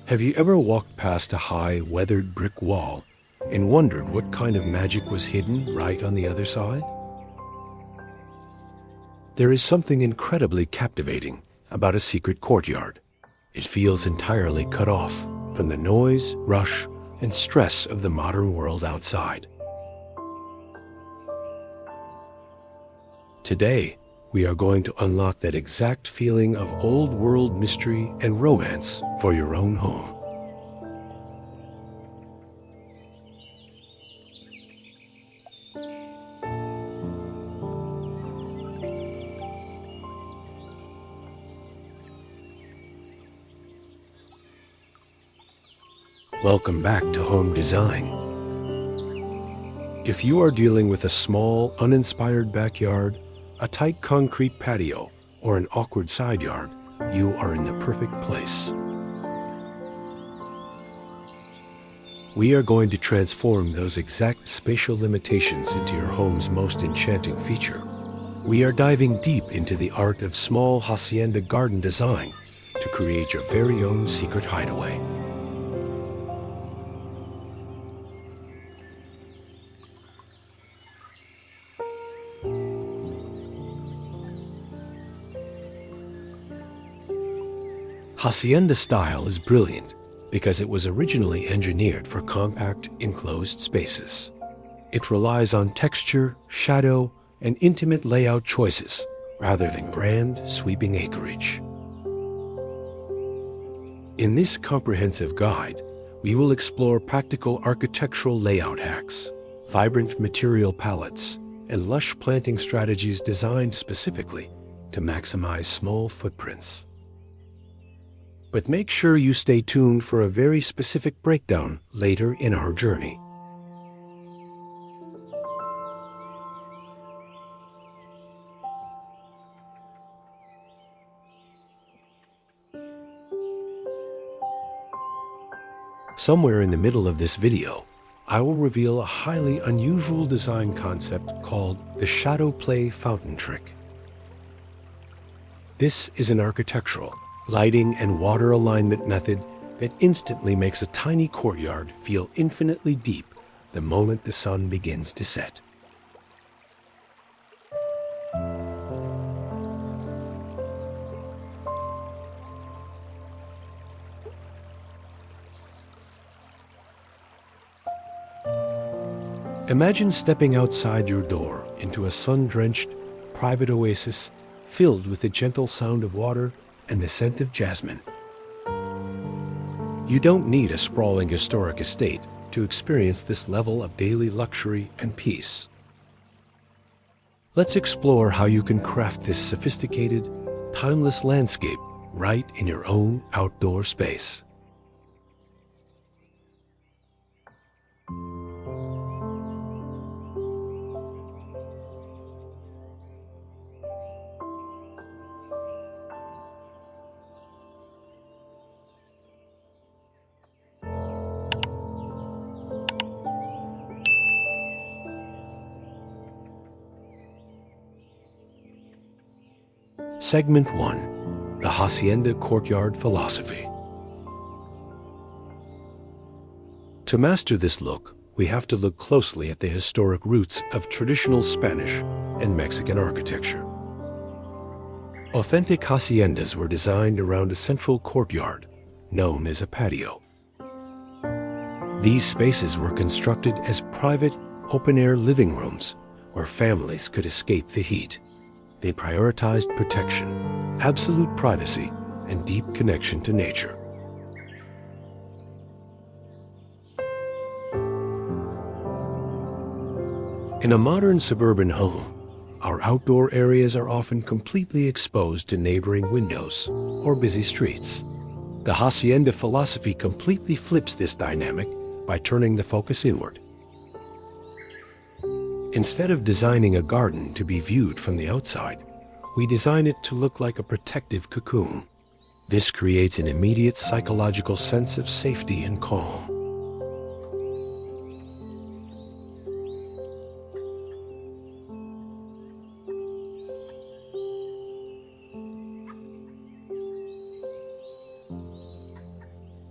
Have you ever walked past a high, weathered brick wall and wondered what kind of magic was hidden right on the other side? There is something incredibly captivating about a secret courtyard. It feels entirely cut off from the noise, rush, and stress of the modern world outside. Today, we are going to unlock that exact feeling of old-world mystery and romance for your own home. Welcome back to HomeDezign. If you are dealing with a small, uninspired backyard, a tight concrete patio, or an awkward side yard, you are in the perfect place. We are going to transform those exact spatial limitations into your home's most enchanting feature. We are diving deep into the art of small Hacienda garden design to create your very own secret hideaway. Hacienda style is brilliant because it was originally engineered for compact, enclosed spaces. It relies on texture, shadow, and intimate layout choices rather than grand, sweeping acreage. In this comprehensive guide, we will explore practical architectural layout hacks, vibrant material palettes, and lush planting strategies designed specifically to maximize small footprints. But make sure you stay tuned for a very specific breakdown later in our journey. Somewhere in the middle of this video, I will reveal a highly unusual design concept called the shadow play fountain trick. This is an architectural, lighting and water alignment method that instantly makes a tiny courtyard feel infinitely deep the moment the sun begins to set. Imagine stepping outside your door into a sun-drenched, private oasis filled with the gentle sound of water and the scent of jasmine. You don't need a sprawling historic estate to experience this level of daily luxury and peace. Let's explore how you can craft this sophisticated, timeless landscape right in your own outdoor space. Segment 1. The Hacienda Courtyard Philosophy. To master this look, we have to look closely at the historic roots of traditional Spanish and Mexican architecture. Authentic haciendas were designed around a central courtyard, known as a patio. These spaces were constructed as private, open-air living rooms where families could escape the heat. They prioritized protection, absolute privacy, and deep connection to nature. In a modern suburban home, our outdoor areas are often completely exposed to neighboring windows or busy streets. The Hacienda philosophy completely flips this dynamic by turning the focus inward. Instead of designing a garden to be viewed from the outside, we design it to look like a protective cocoon. This creates an immediate psychological sense of safety and calm.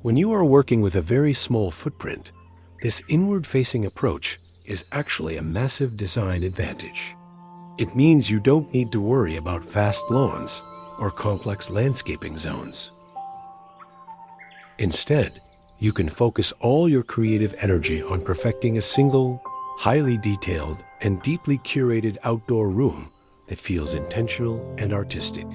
When you are working with a very small footprint, this inward-facing approach is actually a massive design advantage. It means you don't need to worry about vast lawns or complex landscaping zones. Instead, you can focus all your creative energy on perfecting a single, highly detailed, and deeply curated outdoor room that feels intentional and artistic.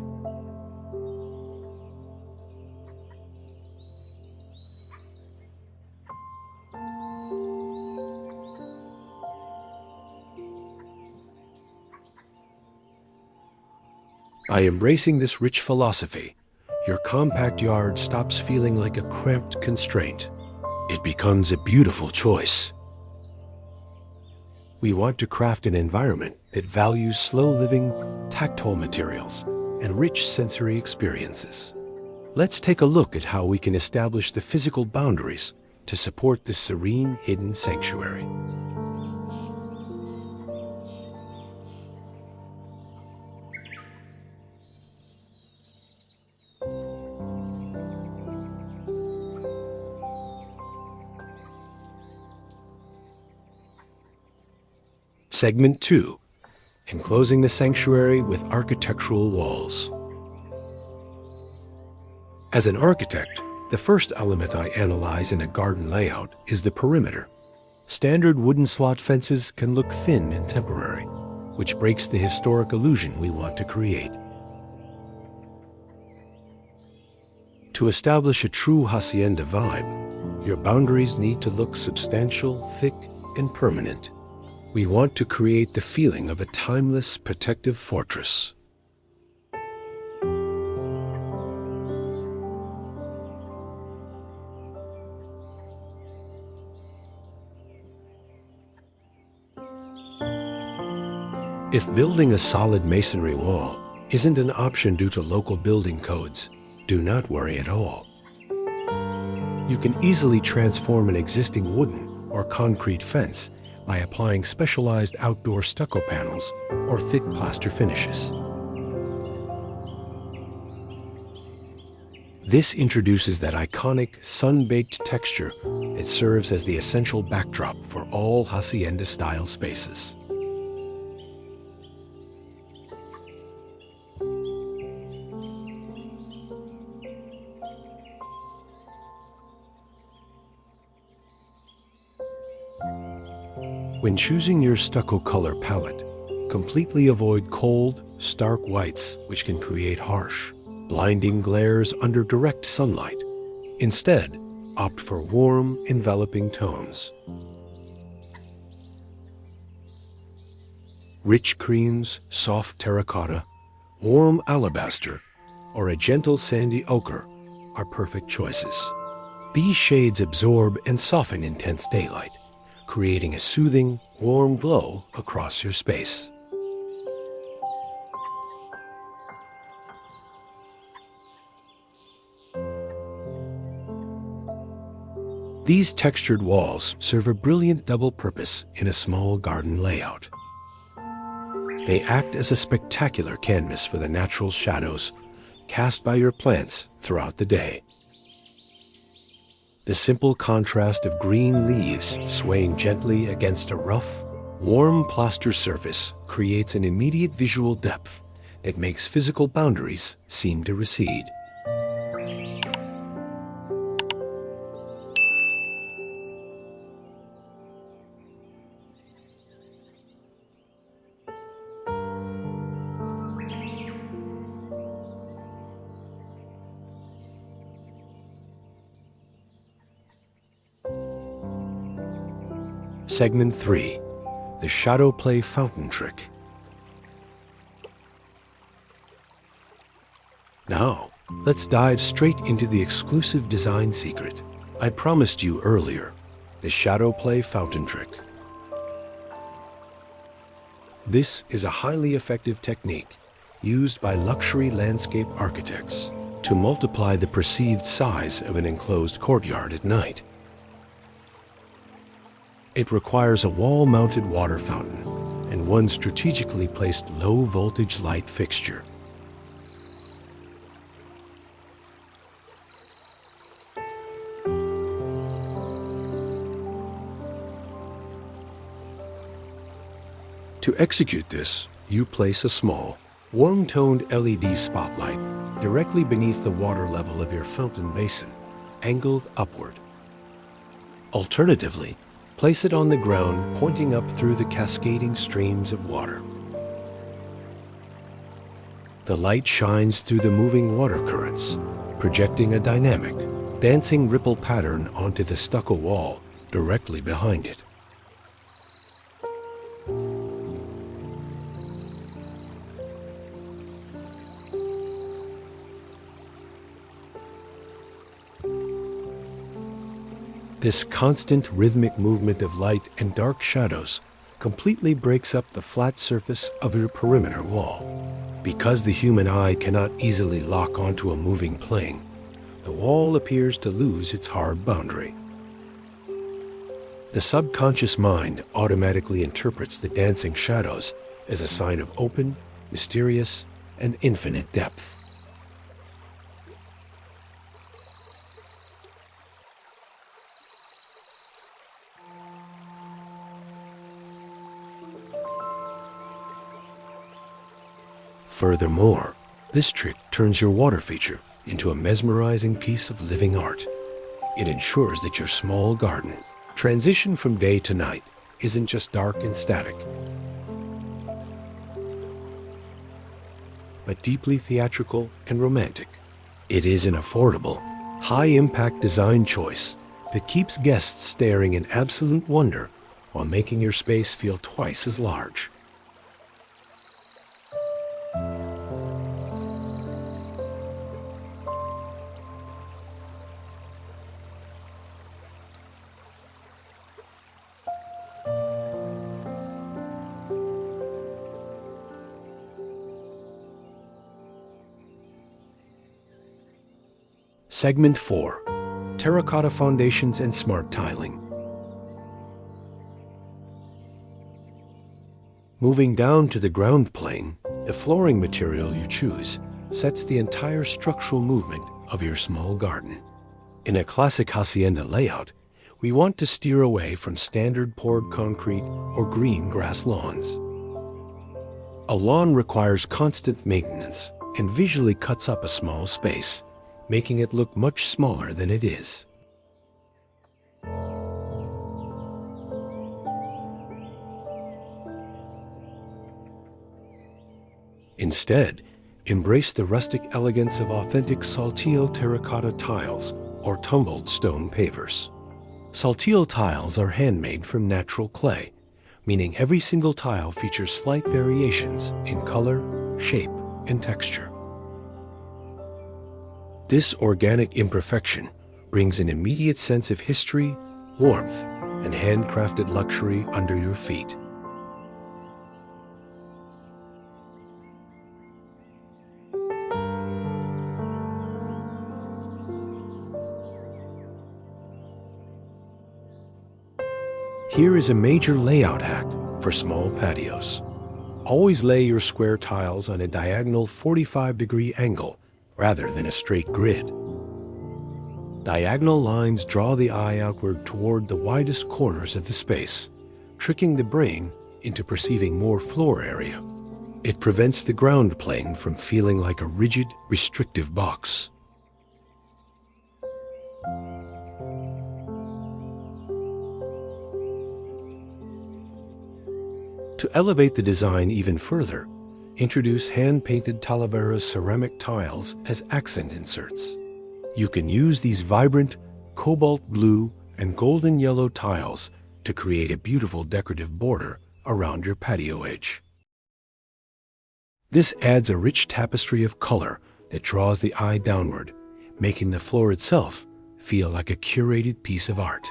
By embracing this rich philosophy, your compact yard stops feeling like a cramped constraint. It becomes a beautiful choice. We want to craft an environment that values slow living, tactile materials, and rich sensory experiences. Let's take a look at how we can establish the physical boundaries to support this serene, hidden sanctuary. Segment 2. Enclosing the sanctuary with architectural walls. As an architect, the first element I analyze in a garden layout is the perimeter. Standard wooden slot fences can look thin and temporary, which breaks the historic illusion we want to create. To establish a true Hacienda vibe, your boundaries need to look substantial, thick, and permanent. We want to create the feeling of a timeless, protective fortress. If building a solid masonry wall isn't an option due to local building codes, do not worry at all. You can easily transform an existing wooden or concrete fence by applying specialized outdoor stucco panels or thick plaster finishes. This introduces that iconic sun-baked texture that serves as the essential backdrop for all Hacienda-style spaces. When choosing your stucco color palette, completely avoid cold, stark whites which can create harsh, blinding glares under direct sunlight. Instead, opt for warm, enveloping tones. Rich creams, soft terracotta, warm alabaster, or a gentle sandy ochre are perfect choices. These shades absorb and soften intense daylight, creating a soothing, warm glow across your space. These textured walls serve a brilliant double purpose in a small garden layout. They act as a spectacular canvas for the natural shadows cast by your plants throughout the day. The simple contrast of green leaves swaying gently against a rough, warm plaster surface creates an immediate visual depth that makes physical boundaries seem to recede. Segment 3. The Shadow Play Fountain Trick. Now, let's dive straight into the exclusive design secret I promised you earlier, the Shadow Play Fountain Trick. This is a highly effective technique used by luxury landscape architects to multiply the perceived size of an enclosed courtyard at night. It requires a wall-mounted water fountain and one strategically placed low-voltage light fixture. To execute this, you place a small, warm-toned LED spotlight directly beneath the water level of your fountain basin, angled upward. Alternatively, place it on the ground pointing up through the cascading streams of water. The light shines through the moving water currents, projecting a dynamic, dancing ripple pattern onto the stucco wall directly behind it. This constant rhythmic movement of light and dark shadows completely breaks up the flat surface of your perimeter wall. Because the human eye cannot easily lock onto a moving plane, the wall appears to lose its hard boundary. The subconscious mind automatically interprets the dancing shadows as a sign of open, mysterious, and infinite depth. Furthermore, this trick turns your water feature into a mesmerizing piece of living art. It ensures that your small garden, transition from day to night, isn't just dark and static, but deeply theatrical and romantic. It is an affordable, high-impact design choice that keeps guests staring in absolute wonder while making your space feel twice as large. Segment 4. Terracotta Foundations and Smart Tiling. Moving down to the ground plane, the flooring material you choose sets the entire structural movement of your small garden. In a classic Hacienda layout, we want to steer away from standard poured concrete or green grass lawns. A lawn requires constant maintenance and visually cuts up a small space, making it look much smaller than it is. Instead, embrace the rustic elegance of authentic Saltillo terracotta tiles or tumbled stone pavers. Saltillo tiles are handmade from natural clay, meaning every single tile features slight variations in color, shape, and texture. This organic imperfection brings an immediate sense of history, warmth, and handcrafted luxury under your feet. Here is a major layout hack for small patios. Always lay your square tiles on a diagonal 45-degree angle rather than a straight grid. Diagonal lines draw the eye outward toward the widest corners of the space, tricking the brain into perceiving more floor area. It prevents the ground plane from feeling like a rigid, restrictive box. To elevate the design even further, introduce hand-painted Talavera's ceramic tiles as accent inserts. You can use these vibrant cobalt blue and golden yellow tiles to create a beautiful decorative border around your patio edge. This adds a rich tapestry of color that draws the eye downward, making the floor itself feel like a curated piece of art.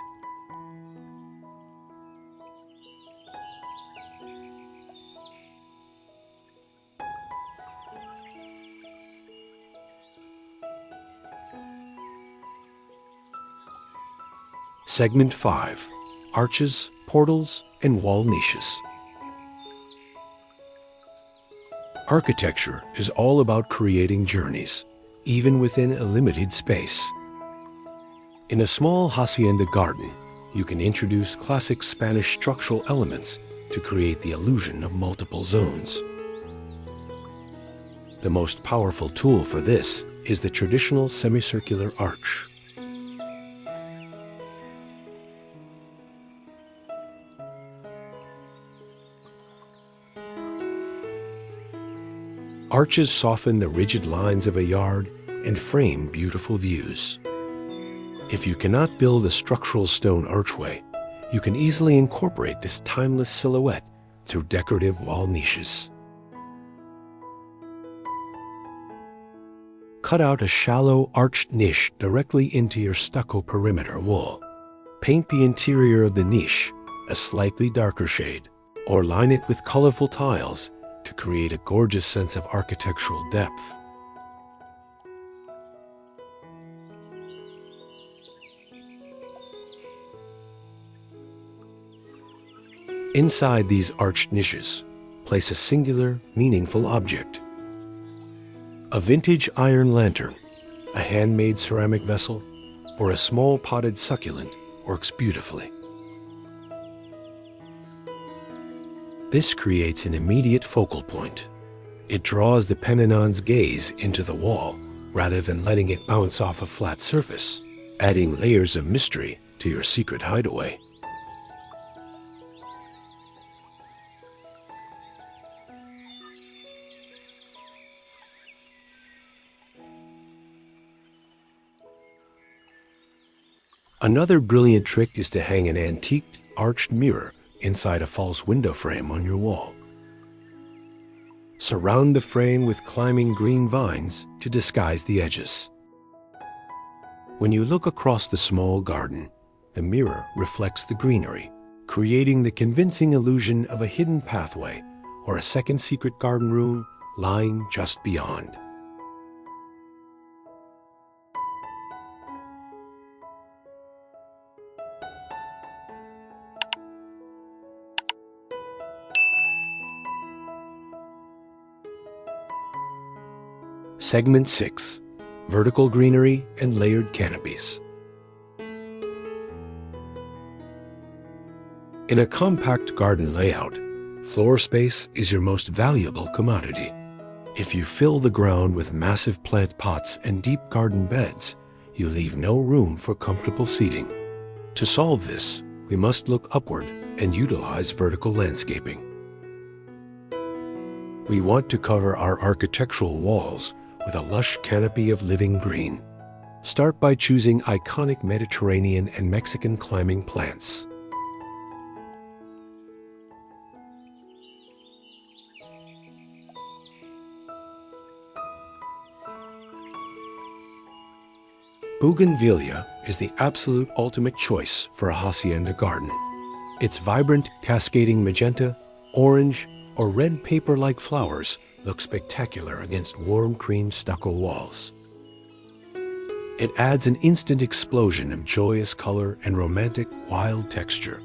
Segment 5. Arches, portals, and wall niches. Architecture is all about creating journeys, even within a limited space. In a small hacienda garden, you can introduce classic Spanish structural elements to create the illusion of multiple zones. The most powerful tool for this is the traditional semicircular arch. Arches soften the rigid lines of a yard and frame beautiful views. If you cannot build a structural stone archway, you can easily incorporate this timeless silhouette through decorative wall niches. Cut out a shallow arched niche directly into your stucco perimeter wall. Paint the interior of the niche a slightly darker shade, or line it with colorful tiles to create a gorgeous sense of architectural depth. Inside these arched niches, place a singular, meaningful object. A vintage iron lantern, a handmade ceramic vessel, or a small potted succulent works beautifully. This creates an immediate focal point. It draws the Penninon's gaze into the wall rather than letting it bounce off a flat surface, adding layers of mystery to your secret hideaway. Another brilliant trick is to hang an antiqued, arched mirror inside a false window frame on your wall. Surround the frame with climbing green vines to disguise the edges. When you look across the small garden, the mirror reflects the greenery, creating the convincing illusion of a hidden pathway or a second secret garden room lying just beyond. Segment 6. Vertical greenery and layered canopies. In a compact garden layout, floor space is your most valuable commodity. If you fill the ground with massive plant pots and deep garden beds, you leave no room for comfortable seating. To solve this, we must look upward and utilize vertical landscaping. We want to cover our architectural walls with a lush canopy of living green. Start by choosing iconic Mediterranean and Mexican climbing plants. Bougainvillea is the absolute ultimate choice for a hacienda garden. Its vibrant, cascading magenta, orange, or red paper-like flowers look spectacular against warm cream stucco walls. It adds an instant explosion of joyous color and romantic, wild texture.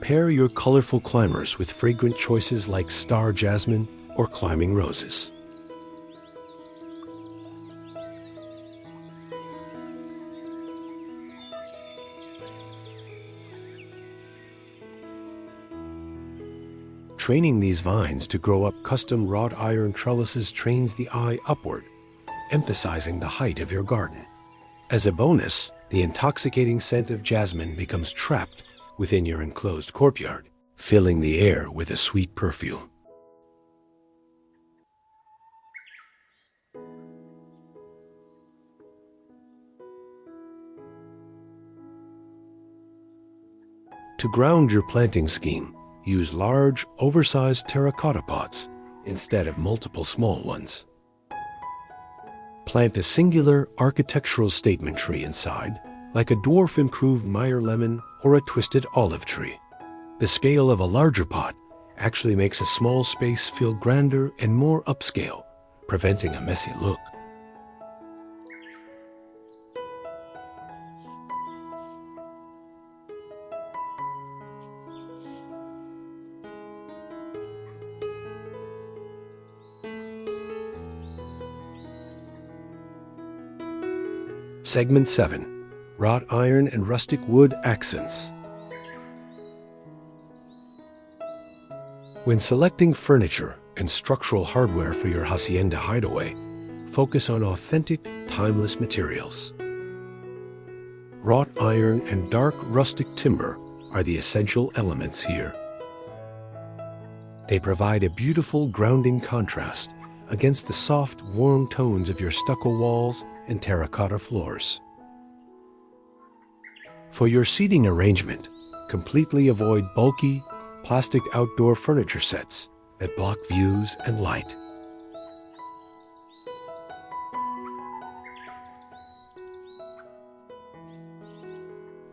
Pair your colorful climbers with fragrant choices like star jasmine or climbing roses. Training these vines to grow up custom wrought iron trellises trains the eye upward, emphasizing the height of your garden. As a bonus, the intoxicating scent of jasmine becomes trapped within your enclosed courtyard, filling the air with a sweet perfume. To ground your planting scheme, use large, oversized terracotta pots instead of multiple small ones. Plant a singular architectural statement tree inside, like a dwarf improved Meyer lemon or a twisted olive tree. The scale of a larger pot actually makes a small space feel grander and more upscale, preventing a messy look. Segment 7. Wrought iron and rustic wood accents. When selecting furniture and structural hardware for your Hacienda Hideaway, focus on authentic, timeless materials. Wrought iron and dark rustic timber are the essential elements here. They provide a beautiful grounding contrast against the soft, warm tones of your stucco walls and terracotta floors. For your seating arrangement, completely avoid bulky, plastic outdoor furniture sets that block views and light.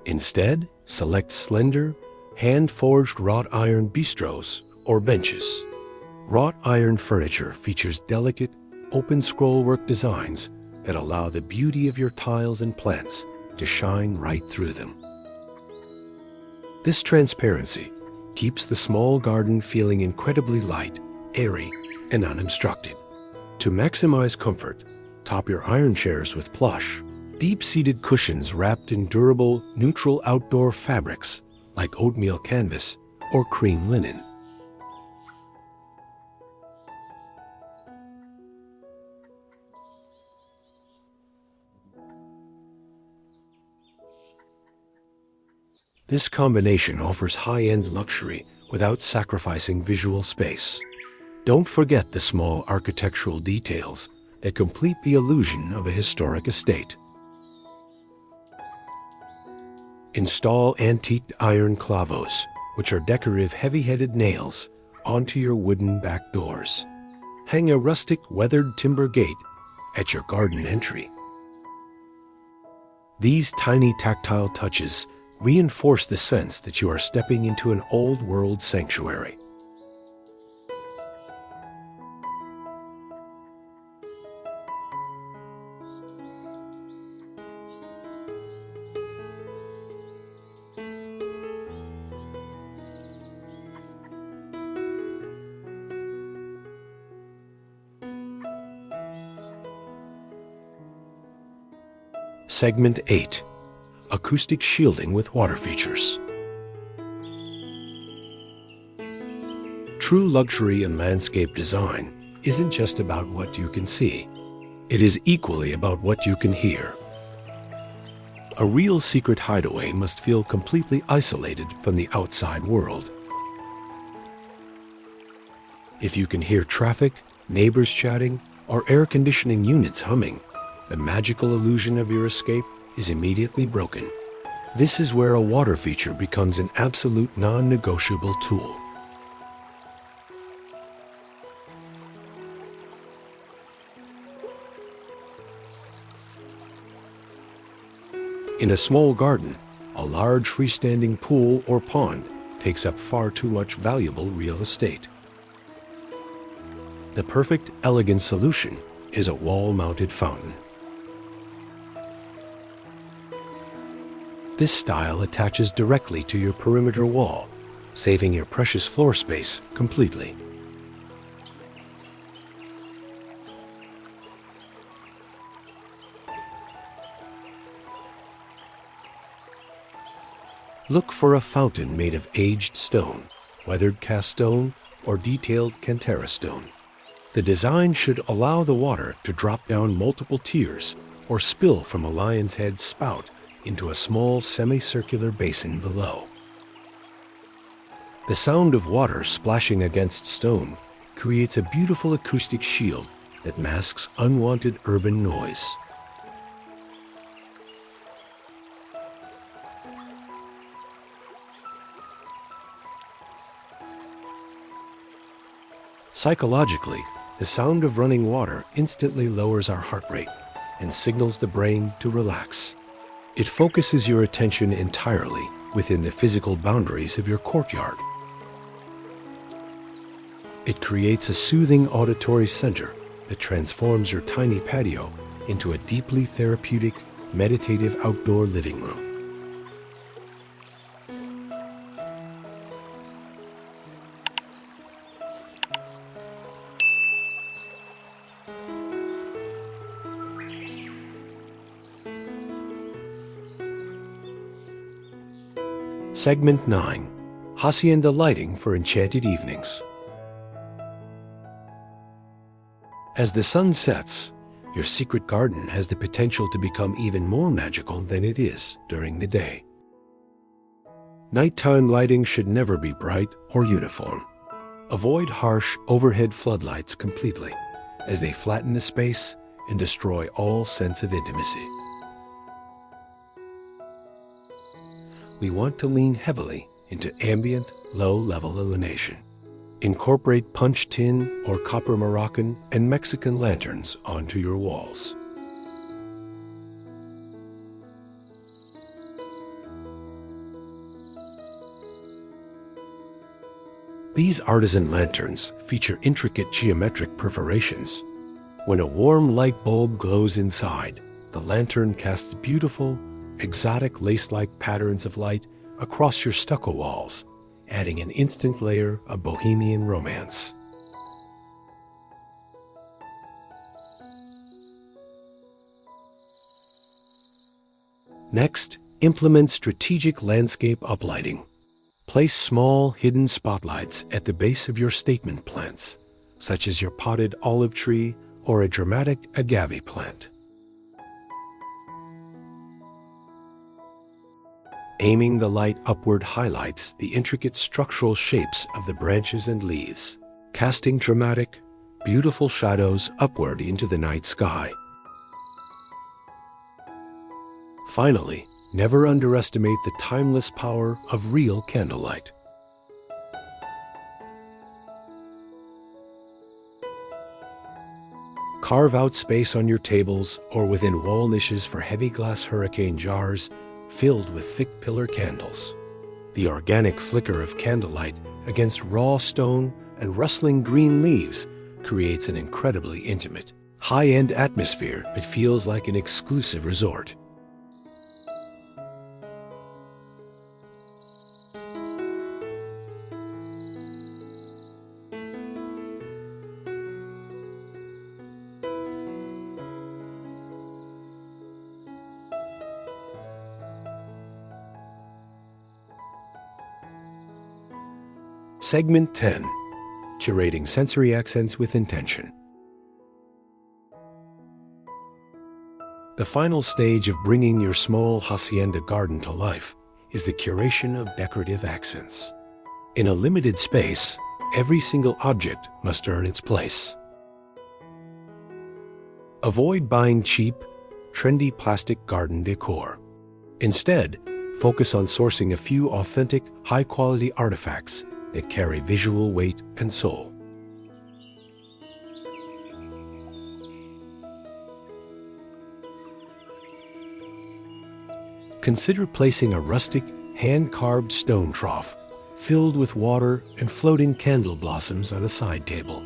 Instead, select slender, hand-forged wrought iron bistros or benches. Wrought iron furniture features delicate, open scrollwork designs that allow the beauty of your tiles and plants to shine right through them. This transparency keeps the small garden feeling incredibly light, airy, and unobstructed. To maximize comfort, top your iron chairs with plush, deep-seated cushions wrapped in durable, neutral outdoor fabrics like oatmeal canvas or cream linen. This combination offers high-end luxury without sacrificing visual space. Don't forget the small architectural details that complete the illusion of a historic estate. Install antiqued iron clavos, which are decorative heavy-headed nails, onto your wooden back doors. Hang a rustic weathered timber gate at your garden entry. These tiny tactile touches reinforce the sense that you are stepping into an old-world sanctuary. Segment 8. Acoustic shielding with water features. True luxury in landscape design isn't just about what you can see. It is equally about what you can hear. A real secret hideaway must feel completely isolated from the outside world. If you can hear traffic, neighbors chatting, or air conditioning units humming, the magical illusion of your escape is immediately broken. This is where a water feature becomes an absolute non-negotiable tool. In a small garden, a large freestanding pool or pond takes up far too much valuable real estate. The perfect, elegant solution is a wall-mounted fountain. This style attaches directly to your perimeter wall, saving your precious floor space completely. Look for a fountain made of aged stone, weathered cast stone, or detailed cantera stone. The design should allow the water to drop down multiple tiers or spill from a lion's head spout into a small semicircular basin below. The sound of water splashing against stone creates a beautiful acoustic shield that masks unwanted urban noise. Psychologically, the sound of running water instantly lowers our heart rate and signals the brain to relax. It focuses your attention entirely within the physical boundaries of your courtyard. It creates a soothing auditory center that transforms your tiny patio into a deeply therapeutic, meditative outdoor living room. Segment 9. Hacienda lighting for enchanted evenings. As the sun sets, your secret garden has the potential to become even more magical than it is during the day. Nighttime lighting should never be bright or uniform. Avoid harsh overhead floodlights completely, as they flatten the space and destroy all sense of intimacy. We want to lean heavily into ambient, low-level illumination. Incorporate punch tin or copper Moroccan and Mexican lanterns onto your walls. These artisan lanterns feature intricate geometric perforations. When a warm light bulb glows inside, the lantern casts beautiful, exotic lace-like patterns of light across your stucco walls, adding an instant layer of bohemian romance. Next, implement strategic landscape uplighting. Place small, hidden spotlights at the base of your statement plants, such as your potted olive tree or a dramatic agave plant. Aiming the light upward highlights the intricate structural shapes of the branches and leaves, casting dramatic, beautiful shadows upward into the night sky. Finally, never underestimate the timeless power of real candlelight. Carve out space on your tables or within wall niches for heavy glass hurricane jars filled with thick pillar candles. The organic flicker of candlelight against raw stone and rustling green leaves creates an incredibly intimate, high-end atmosphere that feels like an exclusive resort. Segment 10. Curating sensory accents with intention. The final stage of bringing your small hacienda garden to life is the curation of decorative accents. In a limited space, every single object must earn its place. Avoid buying cheap, trendy plastic garden decor. Instead, focus on sourcing a few authentic, high-quality artifacts that carry visual weight and soul. Consider placing a rustic, hand-carved stone trough filled with water and floating candle blossoms on a side table.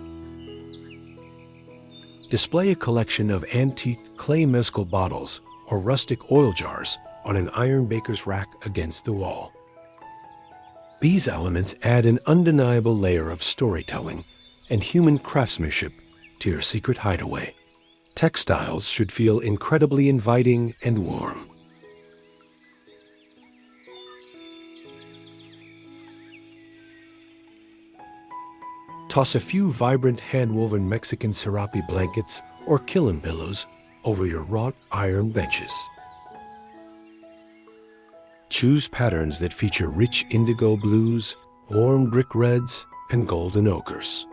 Display a collection of antique clay mezcal bottles or rustic oil jars on an iron baker's rack against the wall. These elements add an undeniable layer of storytelling and human craftsmanship to your secret hideaway. Textiles should feel incredibly inviting and warm. Toss a few vibrant hand-woven Mexican serape blankets or killing pillows over your wrought iron benches. Choose patterns that feature rich indigo blues, warm brick reds, and golden ochres.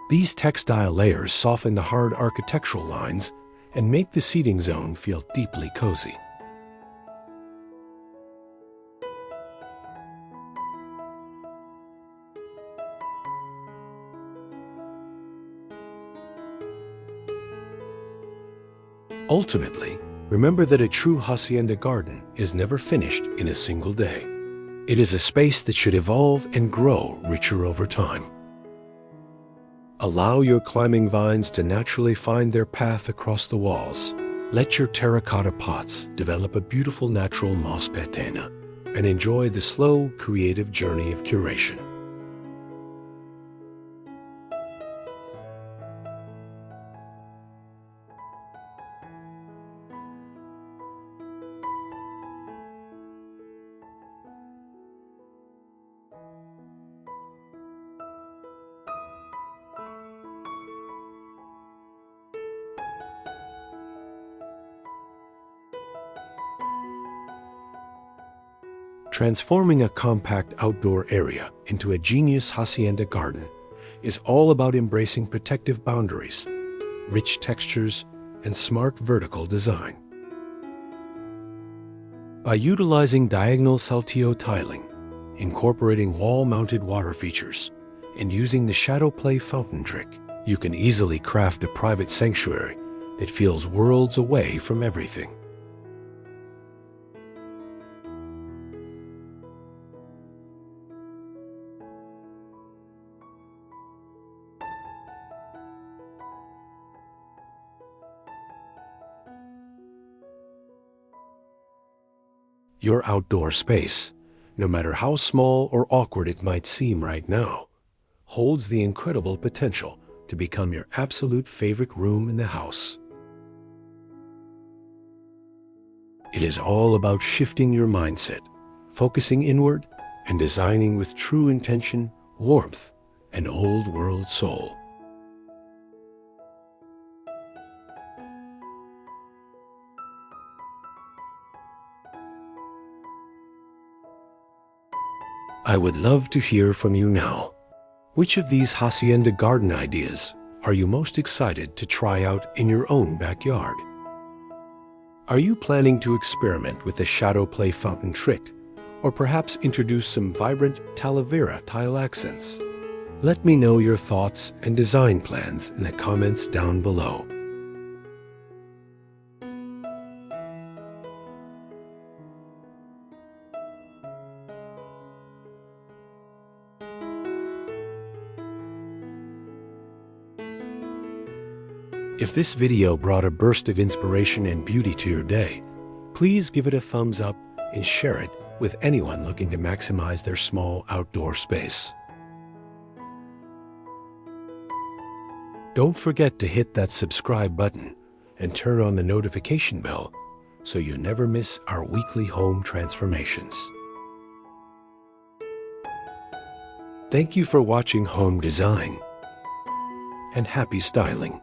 These textile layers soften the hard architectural lines and make the seating zone feel deeply cozy. Ultimately, remember that a true hacienda garden is never finished in a single day. It is a space that should evolve and grow richer over time. Allow your climbing vines to naturally find their path across the walls. Let your terracotta pots develop a beautiful natural moss patina and enjoy the slow, creative journey of curation. Transforming a compact outdoor area into a genius hacienda garden is all about embracing protective boundaries, rich textures, and smart vertical design. By utilizing diagonal Saltillo tiling, incorporating wall-mounted water features, and using the shadow play fountain trick, you can easily craft a private sanctuary that feels worlds away from everything. Your outdoor space, no matter how small or awkward it might seem right now, holds the incredible potential to become your absolute favorite room in the house. It is all about shifting your mindset, focusing inward, and designing with true intention, warmth, and old-world soul. I would love to hear from you now. Which of these hacienda garden ideas are you most excited to try out in your own backyard? Are you planning to experiment with the shadow play fountain trick, or perhaps introduce some vibrant Talavera tile accents? Let me know your thoughts and design plans in the comments down below. If this video brought a burst of inspiration and beauty to your day, please give it a thumbs up and share it with anyone looking to maximize their small outdoor space. Don't forget to hit that subscribe button and turn on the notification bell so you never miss our weekly home transformations. Thank you for watching Home Design, and happy styling.